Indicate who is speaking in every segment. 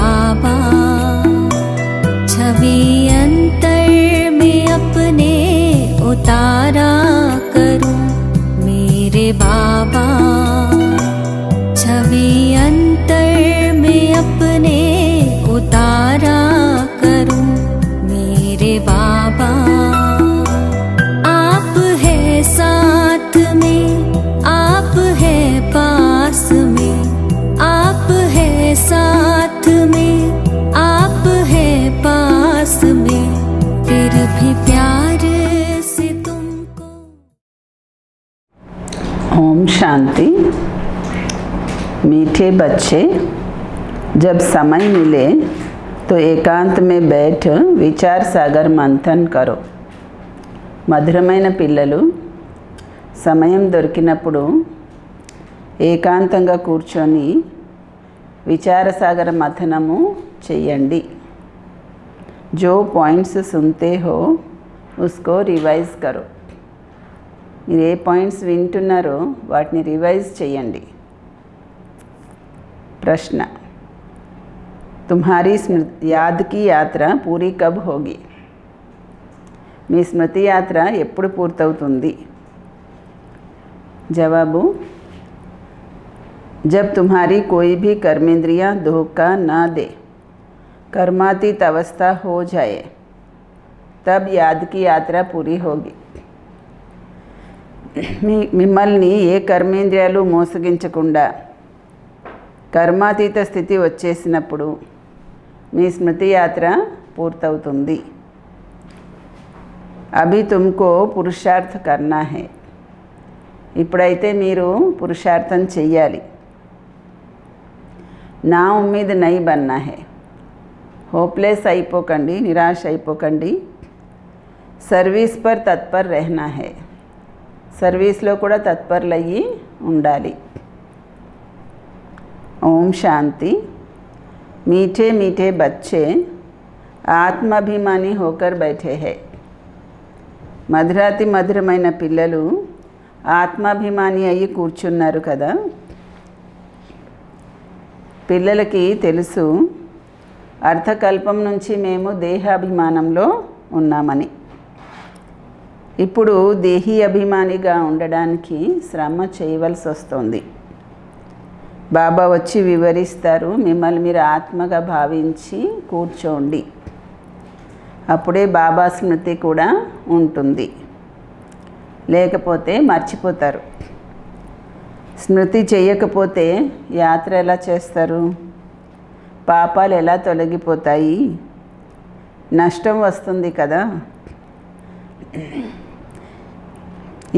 Speaker 1: बाबा। छवि अंतर में अपने उतारा करूं मेरे बाबा। छवि अंतर में अपने उतारा करूं मेरे बाबा। आप है साथ में, आप है पास में, आप है साथ में, आप है पास में, फिर भी प्यार से तुमको।
Speaker 2: ओम शांति। मीठे बच्चे, जब समय मिले तो एकांत में बैठ विचार सागर मंथन करो। మధురమైన పిల్లలు, సమయం దొరికినప్పుడు ఏకాంతంగా కూర్చొని విచారసాగర మథనము చెయ్యండి। जो पॉइंट्स सुनते हो उसको रिवाइज करो। మీరు ఏ పాయింట్స్ వింటున్నారో వాటిని రివైజ్ చేయండి। प्रश्न, तुम्हारी याद की यात्रा पूरी कब होगी? మీ స్మృతి యాత్ర ఎప్పుడు పూర్తవుతుంది? जवाबु, जब तुम्हारी कोई भी कर्मेंद्रियां धोखा ना दे, कर्मातीत अवस्था हो जाए, तब याद की यात्रा पूरी होगी। మిమ్మల్ని ఏ కర్మేంద్రియాలు మోసగించకుండా కర్మాతీత స్థితి వచ్చేసినప్పుడు మీ స్మృతి యాత్ర పూర్తవుతుంది। అభి తుమ్కో పురుషార్థ కర్నా హై, ఇప్పుడైతే మీరు పురుషార్థం చెయ్యాలి। నా ఉమ్మీద్ నై బన్నా హై, హోప్లెస్ అయిపోకండి, నిరాశ అయిపోకండి। సర్వీస్ పర్ తత్పర్ రెహనా హై, సర్వీస్లో కూడా తత్పర్లయ్యి ఉండాలి। ओम शांति। मीठे मीठे बच्चे आत्माभिमानी होकर बैठे हैं। మధురాతి మధురమైన పిల్లలు ఆత్మాభిమాని అయ్యి కూర్చున్నారు కదా। పిల్లలకి తెలుసు అర్థకల్పం నుంచి మేము దేహాభిమానంలో ఉన్నామని। ఇప్పుడు దేహీ అభిమానిగా ఉండడానికి శ్రమ చేయవలసి వస్తుంది। బాబా వచ్చి వివరిస్తారు, మిమ్మల్ని మీరు ఆత్మగా భావించి కూర్చోండి, అప్పుడే బాబా స్మృతి కూడా ఉంటుంది, లేకపోతే మర్చిపోతారు। స్మృతి చేయకపోతే యాత్ర ఎలా చేస్తారు? పాపాలు ఎలా తొలగిపోతాయి? నష్టం వస్తుంది కదా।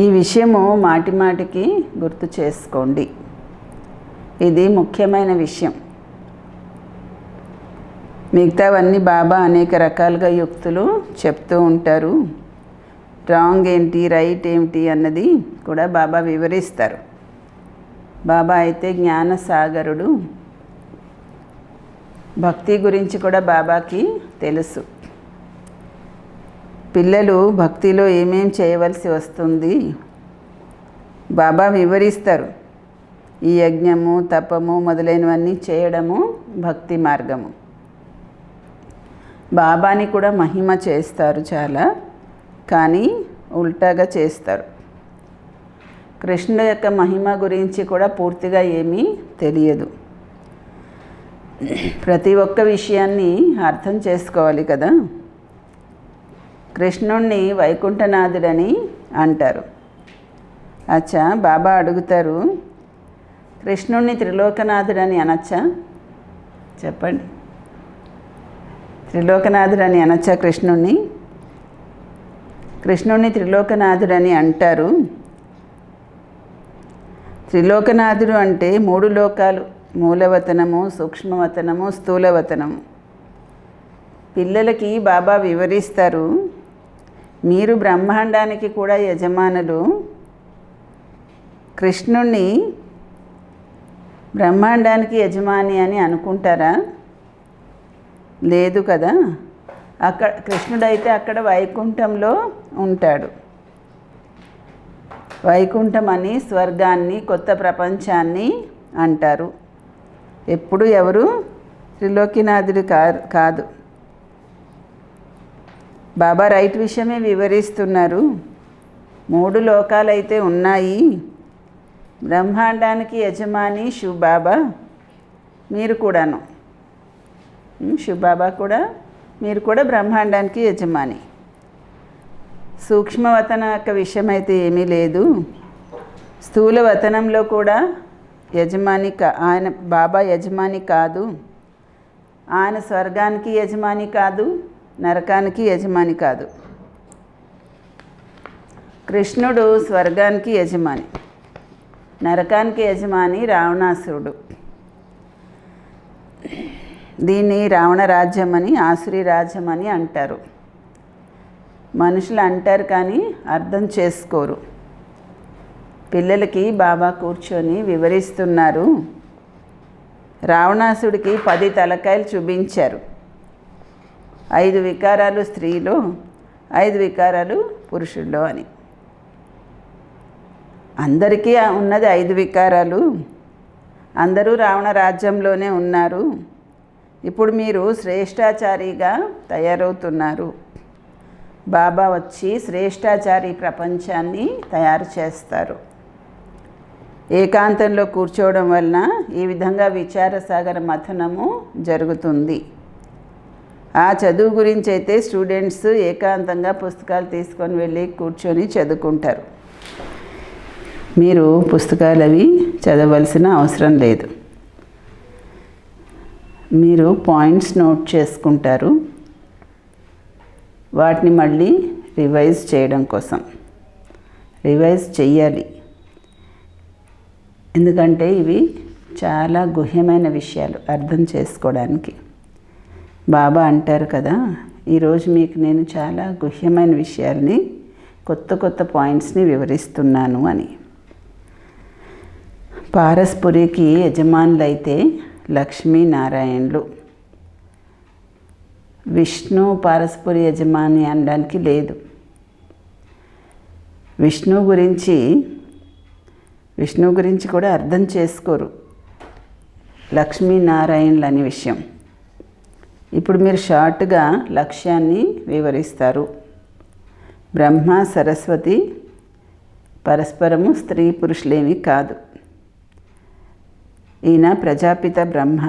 Speaker 2: ఈ విషయము మాటి మాటికి గుర్తు చేసుకోండి, ఇది ముఖ్యమైన విషయం। మిగతావన్నీ బాబా అనేక రకాలుగా యుక్తులు చెప్తూ ఉంటారు। రాంగ్ ఏంటి, రైట్ ఏమిటి అన్నది కూడా బాబా వివరిస్తారు। బాబా అయితే జ్ఞాన సాగరుడు, భక్తి గురించి కూడా బాబాకి తెలుసు। పిల్లలు భక్తిలో ఏమేం చేయవలసి వస్తుంది బాబా వివరిస్తారు। ఈ యజ్ఞము, తపము మొదలైనవన్నీ చేయడము భక్తి మార్గము। బాబాని కూడా మహిమ చేస్తారు చాలా, కానీ ఉల్టాగా చేస్తారు। కృష్ణుడు యొక్క మహిమ గురించి కూడా పూర్తిగా ఏమీ తెలియదు। ప్రతి ఒక్క విషయాన్ని అర్థం చేసుకోవాలి కదా। కృష్ణుణ్ణి వైకుంఠనాథుడని అంటారు। అచ్చా, బాబా అడుగుతారు, కృష్ణుణ్ణి త్రిలోకనాథుడని అనొచ్చా? చెప్పండి, త్రిలోకనాథుడని అనొచ్చా కృష్ణుణ్ణి? కృష్ణుణ్ణి త్రిలోకనాథుడని అంటారు। త్రిలోకనాథుడు అంటే 3 లోకాలు, మూలవతనము, సూక్ష్మవతనము, స్థూలవతనము। పిల్లలకి బాబా వివరిస్తారు, మీరు బ్రహ్మాండానికి కూడా యజమానులు। కృష్ణుణ్ణి బ్రహ్మాండానికి యజమాని అని అనుకుంటారా? లేదు కదా। అక్కడ కృష్ణుడైతే అక్కడ వైకుంఠంలో ఉంటాడు। వైకుంఠం అని స్వర్గాన్ని, కొత్త ప్రపంచాన్ని అంటారు। ఎప్పుడు ఎవరు త్రిలోకినాథుడు కాదు. బాబా రైట్ విషయమే వివరిస్తున్నారు. 3 లోకాలైతే ఉన్నాయి. బ్రహ్మాండానికి యజమాని శివబాబా, మీరు కూడాను. శివబాబా కూడా, మీరు కూడా బ్రహ్మాండానికి యజమాని. సూక్ష్మవతనం యొక్క విషయం అయితే ఏమీ లేదు. స్థూల వతనంలో కూడా యజమాని ఆయన బాబా యజమాని కాదు. ఆయన స్వర్గానికి యజమాని కాదు, నరకానికి యజమాని కాదు. కృష్ణుడు స్వర్గానికి యజమాని, నరకానికి యజమాని రావణాసురుడు. దీన్ని రావణ రాజ్యం అని, ఆసురి రాజ్యం అని అంటారు. మనుషులు అంటారు కానీ అర్థం చేసుకోరు. పిల్లలకి బాబా కూర్చొని వివరిస్తున్నారు. రావణాసుడికి 10 తలకాయలు చూపించారు. 5 వికారాలు స్త్రీలో, 5 వికారాలు పురుషుల్లో అని. అందరికీ ఉన్నది 5 వికారాలు. అందరూ రావణ రాజ్యంలోనే ఉన్నారు. ఇప్పుడు మీరు శ్రేష్టాచారిగా తయారవుతున్నారు. బాబా వచ్చి శ్రేష్టాచారి ప్రపంచాన్ని తయారు చేస్తారు. ఏకాంతంలో కూర్చోవడం వలన ఈ విధంగా విచారసాగర మథనము జరుగుతుంది. ఆ చదువు గురించి అయితే స్టూడెంట్స్ ఏకాంతంగా పుస్తకాలు తీసుకొని వెళ్ళి కూర్చొని చదువుకుంటారు. మీరు పుస్తకాలు అవి చదవలసిన అవసరం లేదు. మీరు పాయింట్స్ నోట్ చేసుకుంటారు, వాటిని మళ్ళీ రివైజ్ చేయడం కోసం. రివైజ్ చెయ్యాలి, ఎందుకంటే ఇవి చాలా గుహ్యమైన విషయాలు అర్థం చేసుకోవడానికి. బాబా అంటారు కదా, ఈరోజు మీకు నేను చాలా గుహ్యమైన విషయాల్ని, కొత్త కొత్త పాయింట్స్ని వివరిస్తున్నాను అని. పారస్పురికి యజమానులైతే లక్ష్మీనారాయణులు. విష్ణు పారస్పురి యజమాని అనడానికి లేదు. విష్ణు గురించి కూడా అర్థం చేసుకోరు లక్ష్మీనారాయణులు అనే విషయం. ఇప్పుడు మీరు షార్ట్గా లక్ష్యాన్ని వివరిస్తారు. బ్రహ్మ సరస్వతి పరస్పరము స్త్రీ పురుషులేమి కాదు. ఈయన ప్రజాపిత బ్రహ్మ.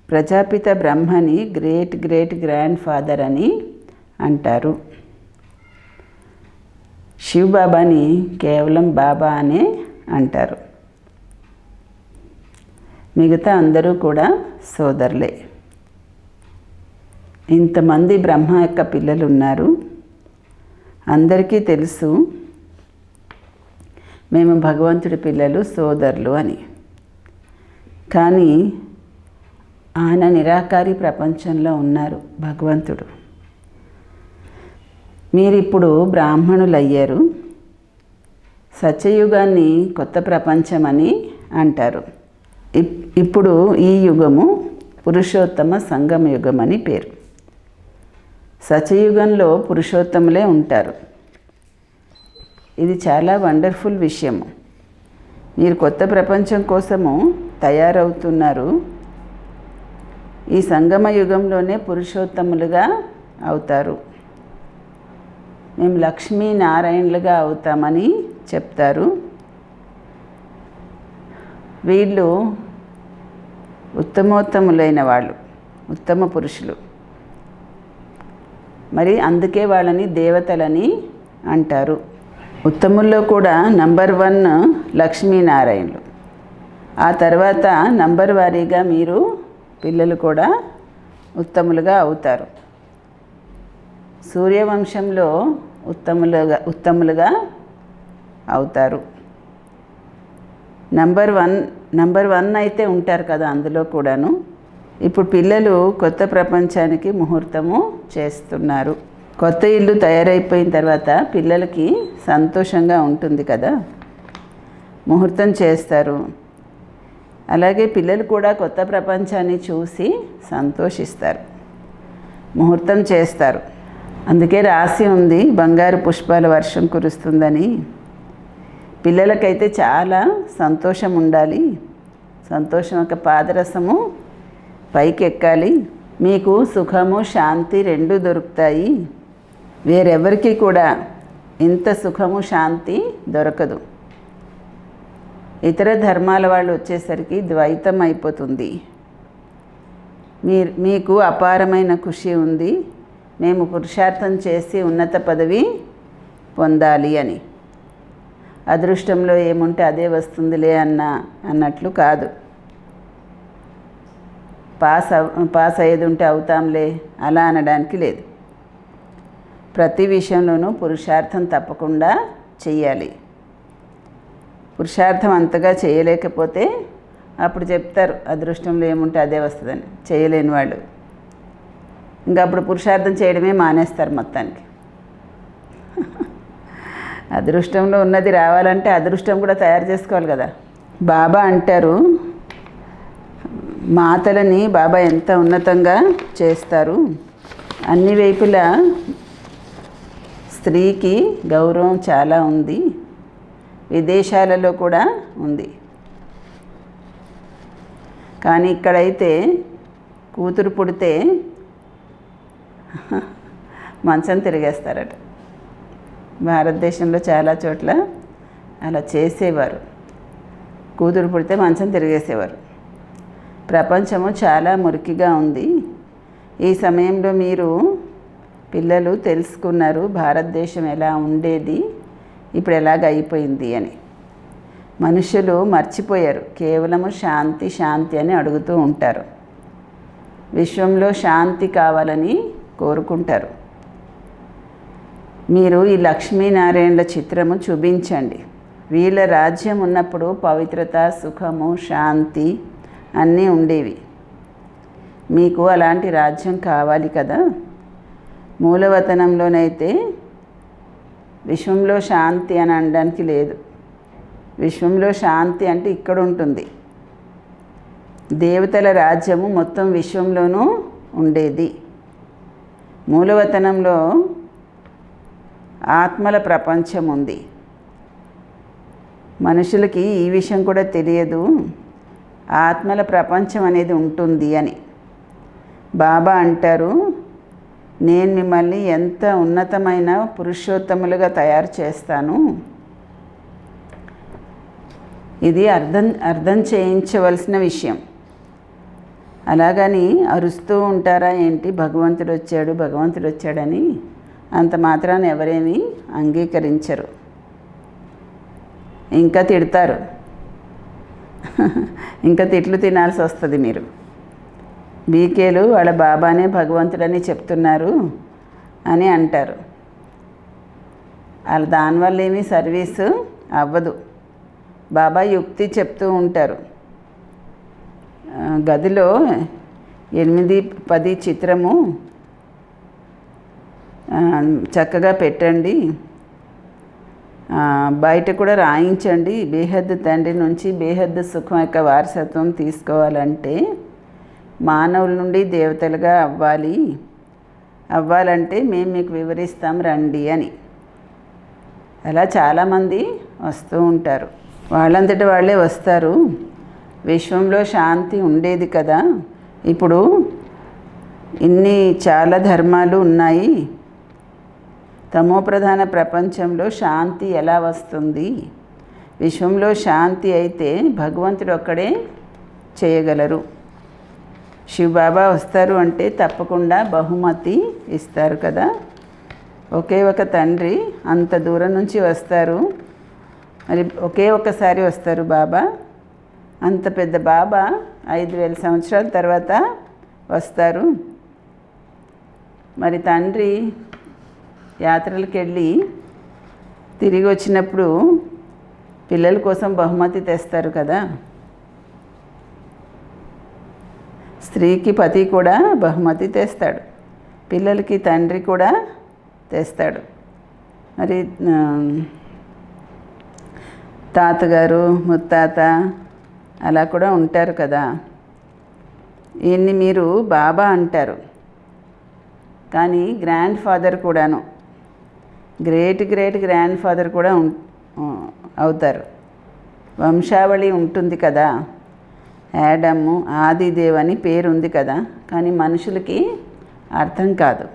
Speaker 2: ప్రజాపిత బ్రహ్మని గ్రేట్ గ్రేట్ గ్రాండ్ ఫాదర్ అని అంటారు. శివబాబాని కేవలం బాబా అనే అంటారు. మిగతా అందరూ కూడా సోదరులే. ఇంతమంది బ్రహ్మ యొక్క పిల్లలు ఉన్నారు. అందరికీ తెలుసు మేము భగవంతుడి పిల్లలు, సోదరులు అని. కానీ ఆయన నిరాకారి ప్రపంచంలో ఉన్నారు భగవంతుడు. మీరిప్పుడు బ్రాహ్మణులయ్యారు. సత్యయుగాన్ని కొత్త ప్రపంచమని అంటారు. ఇప్పుడు ఈ యుగము పురుషోత్తమ సంగమ యుగం అని పేరు. సత్యయుగంలో పురుషోత్తములే ఉంటారు. ఇది చాలా వండర్ఫుల్ విషయము. మీరు కొత్త ప్రపంచం కోసము తయారవుతున్నారు. ఈ సంగమ యుగంలోనే పురుషోత్తములుగా అవుతారు. మేము లక్ష్మీనారాయణులుగా అవుతామని చెప్తారు. వీళ్ళు ఉత్తమోత్తములైన వాళ్ళు, ఉత్తమ పురుషులు. మరి అందుకే వాళ్ళని దేవతలని అంటారు. ఉత్తముల్లో కూడా నంబర్ 1 లక్ష్మీనారాయణులు. ఆ తర్వాత నంబర్ వారీగా మీరు పిల్లలు కూడా ఉత్తములుగా అవుతారు. సూర్యవంశంలో ఉత్తములుగా అవుతారు. నంబర్ వన్ అయితే ఉంటారు కదా అందులో కూడాను. ఇప్పుడు పిల్లలు కొత్త ప్రపంచానికి ముహూర్తము చేస్తున్నారు. కొత్త ఇల్లు తయారైపోయిన తర్వాత పిల్లలకి సంతోషంగా ఉంటుంది కదా, ముహూర్తం చేస్తారు. అలాగే పిల్లలు కూడా కొత్త ప్రపంచాన్ని చూసి సంతోషిస్తారు, ముహూర్తం చేస్తారు. అందుకే రాసి ఉంది బంగారు పుష్పాల వర్షం కురుస్తుందని. పిల్లలకైతే చాలా సంతోషం ఉండాలి. సంతోషం ఒక పాదరసము పైకి ఎక్కాలి, మీకు సుఖము శాంతి రెండు దొరుకుతాయి. వేరెవరికి కూడా ఇంత సుఖము శాంతి దొరకదు. ఇతర ధర్మాల వాళ్ళు వచ్చేసరికి ద్వైతం అయిపోతుంది. మీకు అపారమైన ఖుషి ఉంది, మేము పురుషార్థం చేసి ఉన్నత పదవి పొందాలి అని. అదృష్టంలో ఏముంటే అదే వస్తుందిలే అన్నట్లు కాదు. పాస్ అయ్యేది ఉంటే అవుతాంలే అలా అనడానికి లేదు. ప్రతి విషయంలోనూ పురుషార్థం తప్పకుండా చెయ్యాలి. పురుషార్థం అంతగా చేయలేకపోతే అప్పుడు చెప్తారు అదృష్టంలో ఏముంటే అదే వస్తుందని. చేయలేని వాళ్ళు ఇంకా అప్పుడు పురుషార్థం చేయడమే మానేస్తారు మొత్తానికి. అదృష్టంలో ఉన్నది రావాలంటే అదృష్టం కూడా తయారు చేసుకోవాలి కదా. బాబా అంటారు, మాతలని బాబా ఎంత ఉన్నతంగా చేస్తారు. అన్ని వైపులా స్త్రీకి గౌరవం చాలా ఉంది, విదేశాలలో కూడా ఉంది. కానీ ఇక్కడైతే కూతురు పుడితే మంచం తిరిగేస్తారట. భారతదేశంలో చాలా చోట్ల అలా చేసేవారు. కూతురు పుడితే మంచం తిరిగేసేవారు. ప్రపంచము చాలా మురికిగా ఉంది. ఈ సమయంలో మీరు పిల్లలు తెలుసుకున్నారు భారతదేశం ఎలా ఉండేది, ఇప్పుడు ఎలాగ అయిపోయింది అని. మనుషులు మర్చిపోయారు, కేవలము శాంతి శాంతి అని అడుగుతూ ఉంటారు. విశ్వంలో శాంతి కావాలని కోరుకుంటారు. మీరు ఈ లక్ష్మీనారాయణల చిత్రము చూపించండి. వీళ్ళ రాజ్యం ఉన్నప్పుడు పవిత్రత, సుఖము, శాంతి అన్నీ ఉండేవి. మీకు అలాంటి రాజ్యం కావాలి కదా. మూలవతనంలోనైతే విశ్వంలో శాంతి అని అనడానికి లేదు. విశ్వంలో శాంతి అంటే ఇక్కడ ఉంటుంది. దేవతల రాజ్యము మొత్తం విశ్వంలోనూ ఉండేది. మూలవతనంలో ఆత్మల ప్రపంచం ఉంది. మనుషులకి ఈ విషయం కూడా తెలియదు, ఆత్మల ప్రపంచం అనేది ఉంటుంది అని. బాబా అంటారు, నేను మిమ్మల్ని ఎంత ఉన్నతమైన పురుషోత్తములుగా తయారు చేస్తాను. ఇది అర్థం చేయించవలసిన విషయం. అలాగని అరుస్తూ ఉంటారా ఏంటి, భగవంతుడు వచ్చాడు భగవంతుడు వచ్చాడని. అంత మాత్రాన్ని ఎవరేమీ అంగీకరించరు, ఇంకా తిడతారు. ఇంకా తిట్లు తినాల్సి వస్తుంది. మీరు బీకేలు వాళ్ళ బాబానే భగవంతుడని చెప్తున్నారు అని అంటారు. వాళ్ళ దానివల్ల ఏమీ సర్వీసు అవ్వదు. బాబా యుక్తి చెప్తూ ఉంటారు. గదిలో 8-10 చిత్రము చక్కగా పెట్టండి, బయట కూడా రాయించండి. బేహద్దు తండ్రి నుంచి బేహద్దు సుఖం యొక్క వారసత్వం తీసుకోవాలంటే మానవుల నుండి దేవతలుగా అవ్వాలంటే మేము మీకు వివరిస్తాం రండి అని. అలా చాలామంది వస్తూ ఉంటారు. వాళ్ళంతటి వాళ్ళే వస్తారు. విశ్వంలో శాంతి ఉండేది కదా, ఇప్పుడు ఇన్ని చాలా ధర్మాలు ఉన్నాయి. తమోప్రధాన ప్రపంచంలో శాంతి ఎలా వస్తుంది? విశ్వంలో శాంతి అయితే భగవంతుడు ఒక్కడే చేయగలరు. శివబాబా వస్తారు అంటే తప్పకుండా బహుమతి ఇస్తారు కదా. ఒకే ఒక తండ్రి అంత దూరం నుంచి వస్తారు, మరి ఒకే ఒక్కసారి వస్తారు బాబా. అంత పెద్ద బాబా 5000 సంవత్సరాల తర్వాత వస్తారు. మరి తండ్రి యాత్రలకు వెళ్ళి తిరిగి వచ్చినప్పుడు పిల్లల కోసం బహుమతి తెస్తారు కదా. స్త్రీకి పతి కూడా బహుమతి తెస్తాడు, పిల్లలకి తండ్రి కూడా తెస్తాడు. మరి తాతగారు, ముత్తాత అలా కూడా ఉంటారు కదా. ఈయన్ని మీరు బాబా అంటారు, కానీ గ్రాండ్ ఫాదర్ కూడాను, గ్రేట్ గ్రాండ్ ఫాదర్ కూడా అవుతారు. వంశావళి ఉంటుంది కదా. యాడము ఆదిదేవ్ అని పేరు ఉంది కదా, కానీ మనుషులకి అర్థం కాదు.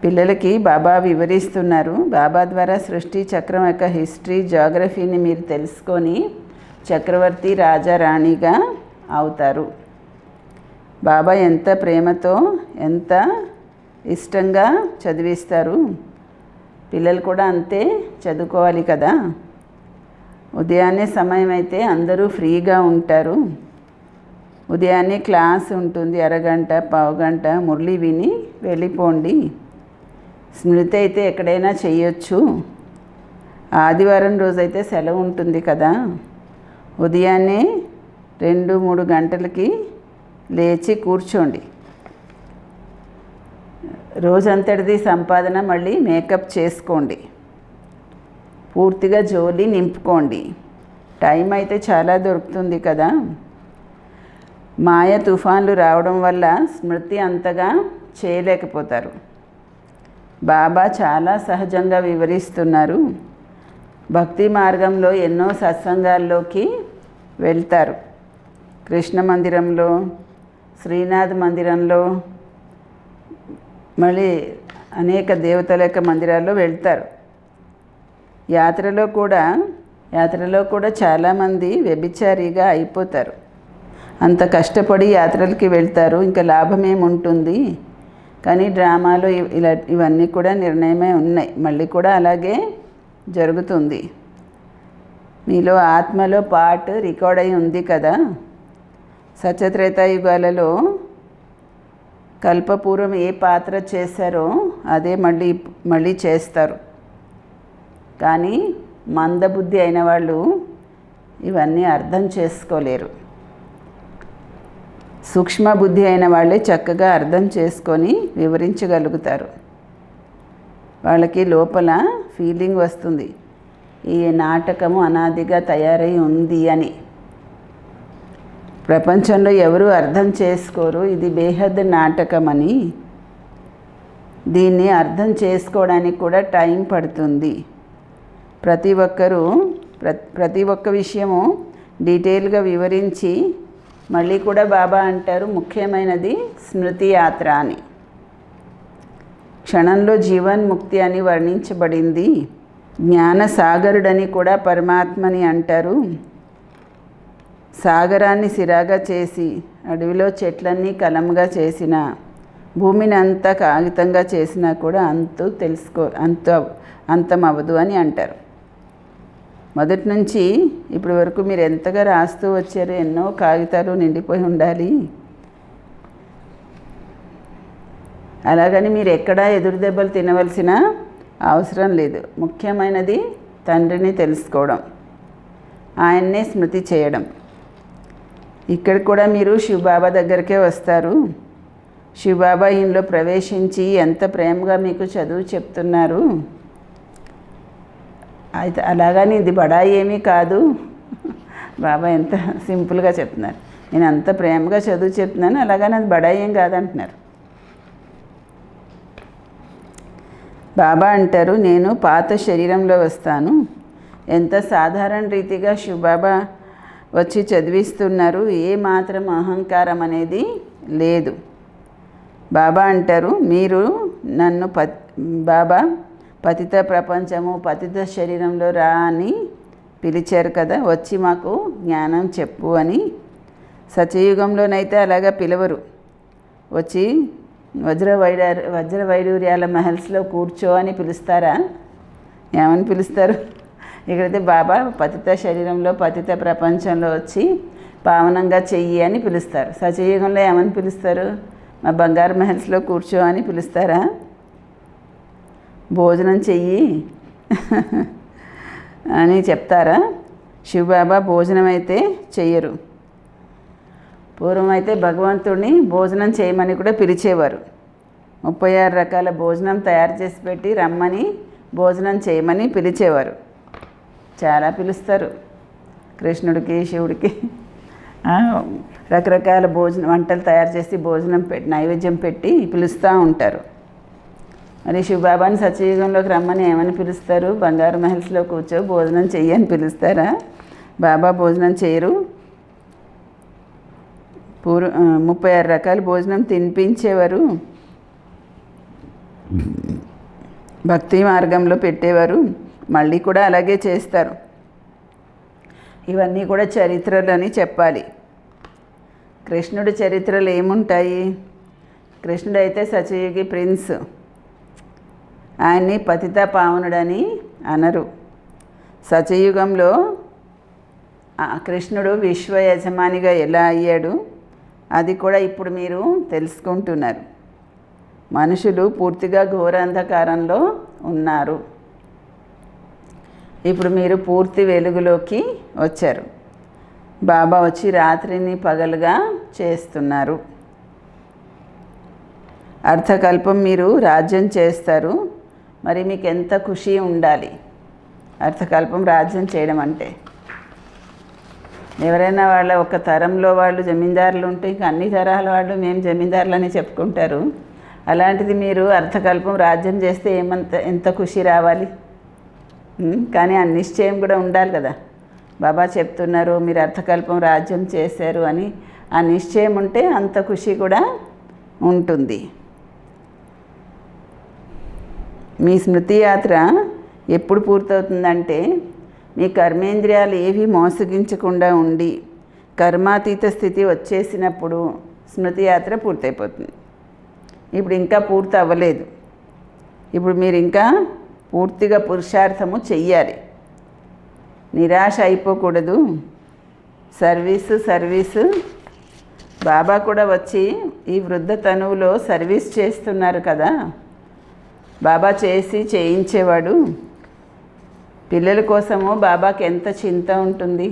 Speaker 2: పిల్లలకి బాబా వివరిస్తున్నారు. బాబా ద్వారా సృష్టి చక్రం యొక్క హిస్టరీ, జాగ్రఫీని మీరు తెలుసుకొని చక్రవర్తి రాజా రాణిగా అవుతారు. బాబా ఎంత ప్రేమతో ఎంత ఇష్టంగా చదివిస్తారు. పిల్లలు కూడా అంతే చదువుకోవాలి కదా. ఉదయాన్నే సమయం అయితే అందరూ ఫ్రీగా ఉంటారు. ఉదయాన్నే క్లాస్ ఉంటుంది, అరగంట పావుగంట మురళి విని వెళ్ళిపోండి. స్మృతి అయితే ఎక్కడైనా చేయొచ్చు. ఆదివారం రోజైతే సెలవు ఉంటుంది కదా, ఉదయాన్నే 2-3 గంటలకి లేచి కూర్చోండి. రోజంతటిది సంపాదన మళ్ళీ మేకప్ చేసుకోండి. పూర్తిగా జోలి నింపుకోండి. టైం అయితే చాలా దొరుకుతుంది కదా. మాయ తుఫాన్లు రావడం వల్ల స్మృతి అంతగా చేయలేకపోతారు. బాబా చాలా సహజంగా వివరిస్తున్నారు. భక్తి మార్గంలో ఎన్నో సత్సంగాల్లోకి వెళ్తారు. కృష్ణ మందిరంలో, శ్రీనాథ్ మందిరంలో, మళ్ళీ అనేక దేవతల యొక్క మందిరాల్లో వెళ్తారు. యాత్రలో కూడా చాలామంది వ్యభిచారిగా అయిపోతారు. అంత కష్టపడి యాత్రలకి వెళ్తారు, ఇంకా లాభం ఏముంటుంది. కానీ డ్రామాలో ఇవన్నీ కూడా నిర్ణయమే ఉన్నాయి. మళ్ళీ కూడా అలాగే జరుగుతుంది. మీలో ఆత్మలో పార్ట్ రికార్డ్ అయి ఉంది కదా. సత్యత్రేతాయుగాలలో కల్పపూర్వం ఏ పాత్ర చేశారో అదే మళ్ళీ చేస్తారు. కానీ మందబుద్ధి అయిన వాళ్ళు ఇవన్నీ అర్థం చేసుకోలేరు. సూక్ష్మ బుద్ధి అయిన వాళ్ళే చక్కగా అర్థం చేసుకొని వివరించగలుగుతారు. వాళ్ళకి లోపల ఫీలింగ్ వస్తుంది, ఈ నాటకము అనాదిగా తయారై ఉంది అని. ప్రపంచంలో ఎవరు అర్థం చేసుకోరు ఇది బేహద్ నాటకం అని. దీన్ని అర్థం చేసుకోవడానికి కూడా టైం పడుతుంది. ప్రతి ఒక్క విషయము డీటెయిల్గా వివరించి మళ్ళీ కూడా బాబా అంటారు, ముఖ్యమైనది స్మృతి యాత్ర అని. క్షణంలో జీవన్ముక్తి అని వర్ణించబడింది. జ్ఞాన సాగరుడని కూడా పరమాత్మని అంటారు. సాగరాన్ని సిరాగా చేసి, అడవిలో చెట్లన్నీ కలంగా చేసిన, భూమిని అంతా కాగితంగా చేసినా కూడా అంతం అవ్వదు అని అంటారు. మొదటి నుంచి ఇప్పటి వరకు మీరు ఎంతగా రాస్తూ వచ్చారో, ఎన్నో కాగితాలు నిండిపోయి ఉండాలి. అలాగని మీరు ఎక్కడా ఎదురు దెబ్బలు తినవలసిన అవసరం లేదు. ముఖ్యమైనది తండ్రిని తెలుసుకోవడం, ఆయన్నే స్మృతి చేయడం. ఇక్కడ కూడా మీరు శివబాబా దగ్గరికే వస్తారు. శివబాబా ఇంట్లో ప్రవేశించి ఎంత ప్రేమగా మీకు చదువు చెప్తున్నారు. అయితే అలాగని ఇది బడాయి ఏమీ కాదు. బాబా ఎంత సింపుల్గా చెప్తున్నారు. నేను అంత ప్రేమగా చదువు చెప్తున్నాను, అలాగని అది బడాయి ఏం కాదంటున్నారు. బాబా అంటారు, నేను పాత శరీరంలో వస్తాను. ఎంత సాధారణ రీతిగా శివబాబా వచ్చి చదివిస్తున్నారు. ఏ మాత్రం అహంకారం అనేది లేదు. బాబా అంటారు, మీరు నన్ను బాబా పతిత ప్రపంచము, పతిత శరీరంలో రా అని పిలిచారు కదా, వచ్చి మాకు జ్ఞానం చెప్పు అని. సత్యయుగంలోనైతే అలాగా పిలవరు. వచ్చి వజ్ర వైడూర్యాల మహల్స్లో కూర్చో అని పిలుస్తారా? ఏమని పిలుస్తారు? ఇక్కడైతే బాబా పతిత శరీరంలో, పతిత ప్రపంచంలో వచ్చి పావనంగా చెయ్యి అని పిలుస్తారు. సత్యయుగంలో ఏమని పిలుస్తారు? మా బంగారు మహల్స్లో కూర్చో అని పిలుస్తారా? భోజనం చెయ్యి అని చెప్తారా? శివబాబా భోజనం అయితే చెయ్యరు. పూర్వం అయితే భగవంతుడిని భోజనం చేయమని కూడా పిలిచేవారు. 36 రకాల భోజనం తయారు చేసి పెట్టి రమ్మని భోజనం చేయమని పిలిచేవారు. చాలా పిలుస్తారు. కృష్ణుడికి, శివుడికి రకరకాల వంటలు తయారు చేసి భోజనం నైవేద్యం పెట్టి పిలుస్తూ ఉంటారు. మరి శివబాబాని సత్యయుగంలోకి రమ్మని ఏమని పిలుస్తారు? బంగారు మహల్స్లో కూర్చో భోజనం చెయ్యి అని పిలుస్తారా? బాబా భోజనం చేయరు. 36 రకాల భోజనం తినిపించేవారు, భక్తి మార్గంలో పెట్టేవారు, మళ్ళీ కూడా అలాగే చేస్తారు. ఇవన్నీ కూడా చరిత్రలని చెప్పాలి. కృష్ణుడి చరిత్రలు ఏముంటాయి? కృష్ణుడు అయితే సత్యయుగి ప్రిన్స్, ఆయన్ని పతిత పావనుడని అనరు. సత్యయుగంలో కృష్ణుడు విశ్వ యజమానిగా ఎలా అయ్యాడు అది కూడా ఇప్పుడు మీరు తెలుసుకుంటున్నారు. మనుషులు పూర్తిగా ఘోరాంధకారంలో ఉన్నారు, ఇప్పుడు మీరు పూర్తి వెలుగులోకి వచ్చారు. బాబా వచ్చి రాత్రిని పగలుగా చేస్తున్నారు. అర్థకల్పం మీరు రాజ్యం చేస్తారు. మరి మీకు ఎంత ఖుషి ఉండాలి అర్థకల్పం రాజ్యం చేయడం అంటే. ఎవరైనా వాళ్ళ ఒక తరంలో వాళ్ళు జమీందారులు ఉంటే ఇంకా అన్ని తరాల వాళ్ళు మేము జమీందారులని చెప్పుకుంటారు. అలాంటిది మీరు అర్థకల్పం రాజ్యం చేస్తే ఎంత ఖుషి రావాలి. కానీ ఆ నిశ్చయం కూడా ఉండాలి కదా. బాబా చెప్తున్నారు మీరు అర్థకల్పం రాజ్యం చేశారు అని. ఆ నిశ్చయం ఉంటే అంత ఖుషి కూడా ఉంటుంది. మీ స్మృతి యాత్ర ఎప్పుడు పూర్తవుతుందంటే మీ కర్మేంద్రియాలు ఏవి మోసగించకుండా ఉండి కర్మాతీత స్థితి వచ్చేసినప్పుడు స్మృతి యాత్ర పూర్తయిపోతుంది. ఇప్పుడు ఇంకా పూర్తి అవ్వలేదు. ఇప్పుడు మీరు ఇంకా పూర్తిగా పురుషార్థము చెయ్యాలి. నిరాశ అయిపోకూడదు. సర్వీసు బాబా కూడా వచ్చి ఈ వృద్ధ తనువులో సర్వీస్ చేస్తున్నారు కదా. బాబా చేయించేవాడు. పిల్లల కోసము బాబాకి ఎంత చింత ఉంటుంది.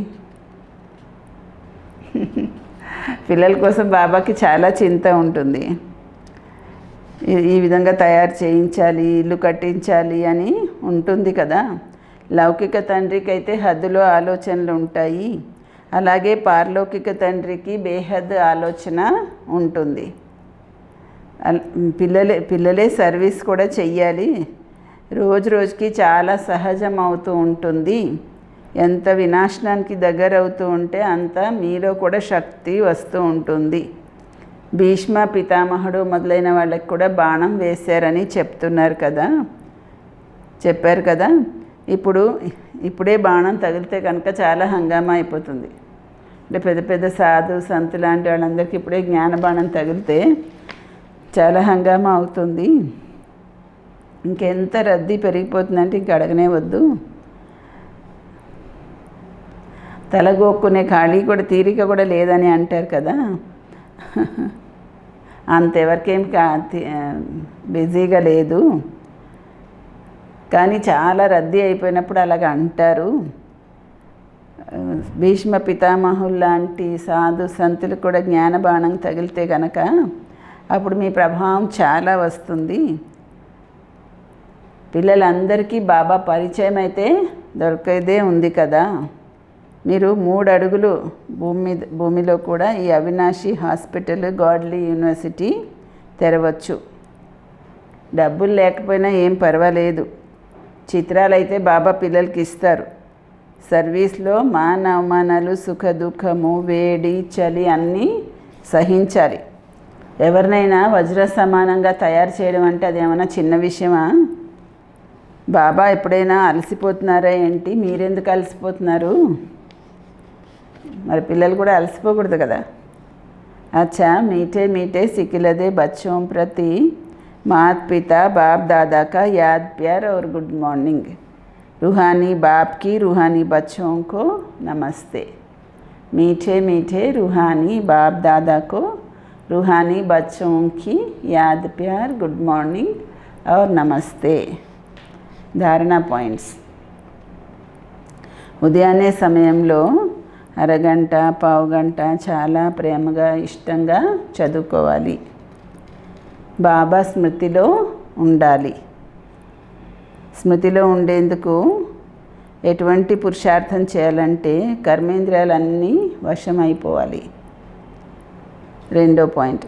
Speaker 2: పిల్లల కోసం బాబాకి చాలా చింత ఉంటుంది. ఈ విధంగా తయారు చేయించాలి, ఇల్లు కట్టించాలి అని ఉంటుంది కదా. లౌకిక తండ్రికి అయితే హద్దులో ఆలోచనలు ఉంటాయి. అలాగే పారలౌకిక తండ్రికి బేహద్ ఆలోచన ఉంటుంది. పిల్లలే సర్వీస్ కూడా చెయ్యాలి. రోజుకి చాలా సహజం అవుతూ ఉంటుంది. ఎంత వినాశనానికి దగ్గర అవుతూ ఉంటే అంత మీలో కూడా శక్తి వస్తూ ఉంటుంది. భీష్మ పితామహుడు మొదలైన వాళ్ళకి కూడా బాణం వేశారని చెప్పారు కదా. ఇప్పుడే బాణం తగిలితే కనుక చాలా హంగామా అయిపోతుంది. అంటే పెద్ద సాధు సంతు లాంటి వాళ్ళందరికీ ఇప్పుడే జ్ఞాన బాణం తగిలితే చాలా హంగామా అవుతుంది. ఇంకెంత రద్దీ పెరిగిపోతుందంటే ఇంక అడగనే వద్దు. తలగొక్కునే ఖాళీ కూడా తీరిక కూడా లేదని అంటారు కదా. అంతెవరికేం బిజీగా లేదు. కానీ చాలా రద్దీ అయిపోయినప్పుడు అలాగ అంటారు. భీష్మ పితామహులు లాంటి సాధు సంతులు కూడా జ్ఞానబాణం తగిలితే కనుక అప్పుడు మీ ప్రభావం చాలా వస్తుంది. పిల్లలందరికీ బాబా పరిచయం అయితే దొరికేదే ఉంది కదా. మీరు 3 అడుగులు భూమిలో కూడా ఈ అవినాశి హాస్పిటల్, గాడ్లీ యూనివర్సిటీ తెరవచ్చు. డబ్బులు లేకపోయినా ఏం పర్వాలేదు. చిత్రాలు అయితే బాబా పిల్లలకి ఇస్తారు. సర్వీస్లో మాన అవమానాలు, సుఖ దుఃఖము, వేడి చలి అన్నీ సహించాలి. ఎవరినైనా వజ్ర సమానంగా తయారు చేయడం అంటే అదేమన్నా చిన్న విషయమా? బాబా ఎప్పుడైనా అలసిపోతున్నారా ఏంటి? మీరెందుకు అలసిపోతున్నారు? మరి పిల్లలు కూడా అలసిపోకూడదు కదా. అచ్చా మీఠే మీఠే సిక్కిలదే బచ్చోं ప్రతి मात पिता बाप दादा का याद प्यार और गुड मॉर्निंग. रूहानी बाप की रूहानी बच्चों को नमस्ते. मीठे मीठे रूहानी बाप दादा को रूहानी बच्चों की याद प्यार गुड मॉर्निंग और नमस्ते. धारणा पॉइंट्स. ఉదయాన్నే సమయంలో అరగంట పావుగంట చాలా ప్రేమగా ఇష్టంగా చదువుకోవాలి. బాబా స్మృతిలో ఉండాలి. స్మృతిలో ఉండేందుకు ఎటువంటి పురుషార్థం చేయాలంటే కర్మేంద్రియాలన్నీ వశమైపోవాలి. 2వ పాయింట్,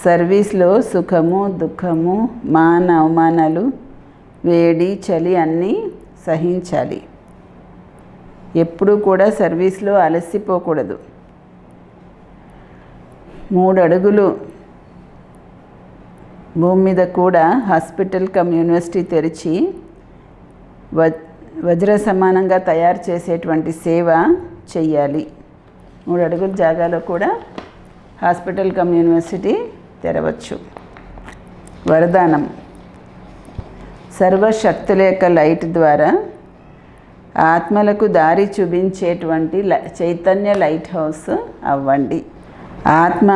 Speaker 2: సర్వీస్లో సుఖము దుఃఖము మాన అవమానాలు వేడి చలి అన్నీ సహించాలి. ఎప్పుడూ కూడా సర్వీస్లో అలసిపోకూడదు. 3 అడుగులు భూమి మీద కూడా హాస్పిటల్ కమ్ యూనివర్సిటీ తెరిచి వజ్ర సమానంగా తయారు చేసేటువంటి సేవ చెయ్యాలి. 3 అడుగుల జాగాలో కూడా హాస్పిటల్ కమ్ యూనివర్సిటీ తెరవచ్చు. వరదానం: సర్వశక్తుల యొక్క లైట్ ద్వారా ఆత్మలకు దారి చూపించేటువంటి చైతన్య లైట్ హౌస్ అవ్వండి. ఆత్మ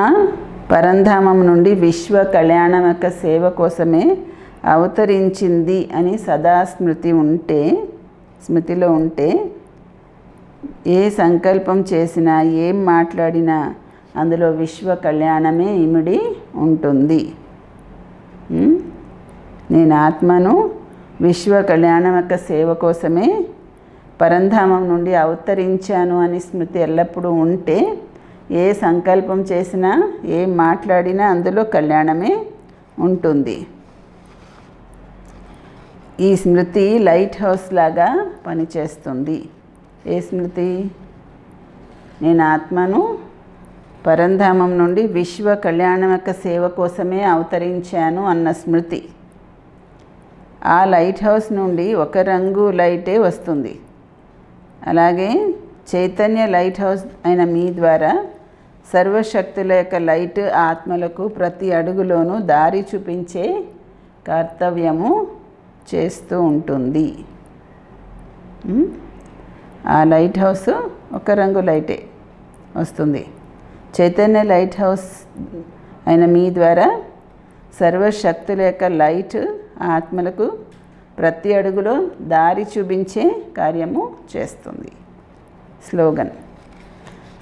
Speaker 2: పరంధామం నుండి విశ్వ కళ్యాణం యొక్క సేవ కోసమే అవతరించింది అని సదా స్మృతిలో ఉంటే ఏ సంకల్పం చేసినా ఏం మాట్లాడినా అందులో విశ్వ కళ్యాణమే ఇమిడి ఉంటుంది. నేను ఆత్మను విశ్వ కళ్యాణం యొక్క సేవ కోసమే పరంధామం నుండి అవతరించాను అని స్మృతి ఎల్లప్పుడూ ఉంటే ఏ సంకల్పం చేసినా ఏం మాట్లాడినా అందులో కళ్యాణమే ఉంటుంది. ఈ స్మృతి లైట్ హౌస్ లాగా పనిచేస్తుంది. ఏ స్మృతి? నేను ఆత్మను పరంధామం నుండి విశ్వ కళ్యాణం యొక్క సేవ కోసమే అవతరించాను అన్న స్మృతి. ఆ లైట్ హౌస్ నుండి ఒక రంగు లైటే వస్తుంది. అలాగే చైతన్య లైట్ హౌస్ అయిన మీ ద్వారా సర్వశక్తుల యొక్క లైట్ ఆత్మలకు ప్రతి అడుగులోనూ దారి చూపించే కర్తవ్యము చేస్తూ ఉంటుంది. ఆ లైట్ హౌస్ ఒక రంగు లైటే వస్తుంది. చైతన్య లైట్ హౌస్ అయిన మీ ద్వారా సర్వశక్తుల యొక్క లైట్ ఆత్మలకు ప్రతి అడుగులో దారి చూపించే కార్యము చేస్తుంది. స్లోగన్: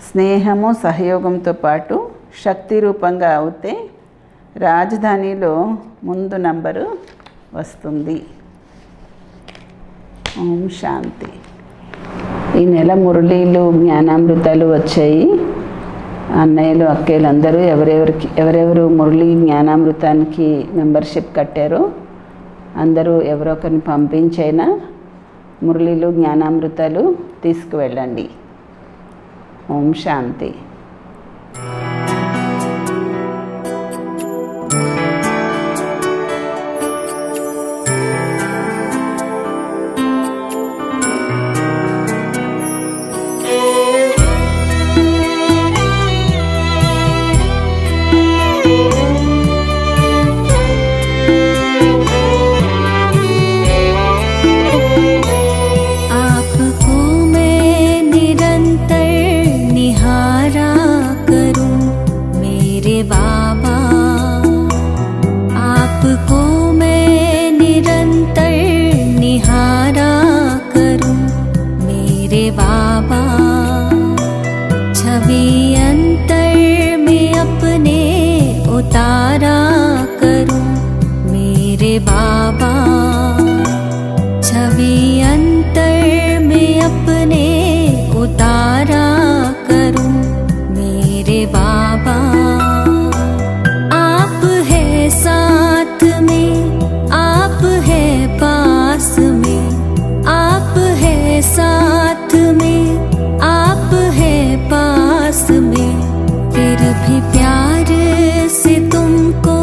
Speaker 2: స్నేహము సహయోగంతో పాటు శక్తి రూపంగా అవుతే రాజధానిలో ముందు నంబరు వస్తుంది. ఓం శాంతి. ఈ నెల మురళీలు జ్ఞానామృతాలు వచ్చాయి. అన్నయ్యలు అక్కయ్యలు అందరూ ఎవరెవరు మురళీ జ్ఞానామృతానికి మెంబర్షిప్ కట్టారో అందరూ ఎవరో ఒకరిని పంపించైనా మురళీలు జ్ఞానామృతాలు తీసుకువెళ్ళండి. ఓం శాంతి.
Speaker 1: फिर भी प्यार से तुमको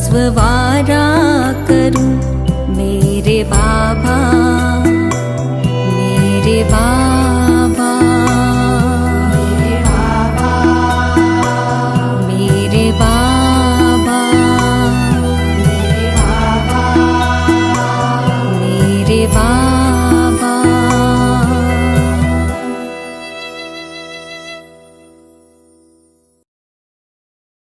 Speaker 1: स्वभाव